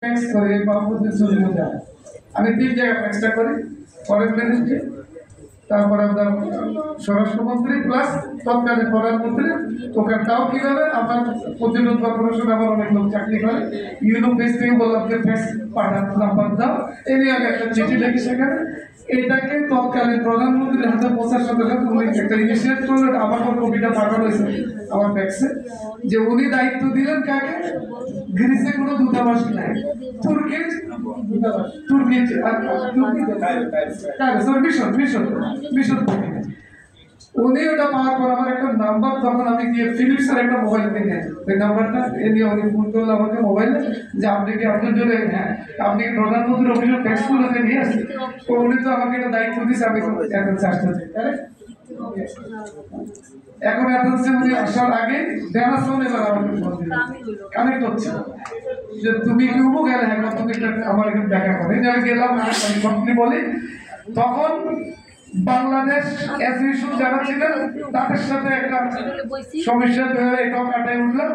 Fax করে বা প্রতিশ্রুতি মধ্যে আমি 3 জায়গায় ফ্যাক্সটা করি, ফরেন মিনিস্ট্রি, তারপরে আপনার স্বরাষ্ট্রমন্ত্রী প্লাস তৎকালীন প্রধানমন্ত্রী। ওখানে তাও কিভাবে আমার প্রতিরোধ কর্পোরেশন আমার অনেক লোক চাকরি করে, ইউনো বেস থেকে বললাম যে ফ্যাক্স পাঠান নাম্বার দাও, এই নিয়ে আমি একটা চিঠি লিখি সেখানে। এটাকে তৎকালীন প্রধানমন্ত্রীর হাতে পৌঁছার সাথে সাথে উনি একটা ইনিশিয়েট করলেন, আমার কপিটা পাঠানো হয়েছে আমার ফ্যাক্সে, যে উনি দায়িত্ব দিলেন কাকে, গ্রিসে কোনো দূতাবাস নাই, তুর্কির দূতাবাস, তুর্কির মিশন উনি ওটা পাওয়ার পর আমার একটা নাম্বার, তখন আমি গিয়ে ফিলিপসের একটা মোবাইল কিনে ওই নাম্বারটা এ নিয়ে উনি ফোন করলো আমাকে মোবাইলে, যে আপনি কি আপনার জন্য, হ্যাঁ আপনি কি প্রধানমন্ত্রীর অফিসে ফ্যাক্স করে নিয়ে আসছেন। তো উনি তো আমাকে একটা দায়িত্ব দিয়েছে, আমি তো এখন চাষতে চাই। এখন এতদিন উনি আসার আগে বেনাসন এবার আমাকে ফোন দিল, কানেক্ট হচ্ছে যে তুমি কি উমুক গেলে, হ্যাঁ তুমি আমার এখানে দেখা করে আমি গেলাম, আমি বলি তখন বাংলাদেশ অ্যাসোসিয়েশন যারা ছিলেন তাদের সাথে একটা সমস্যা তৈরি, এটাও কাটাই উঠলাম।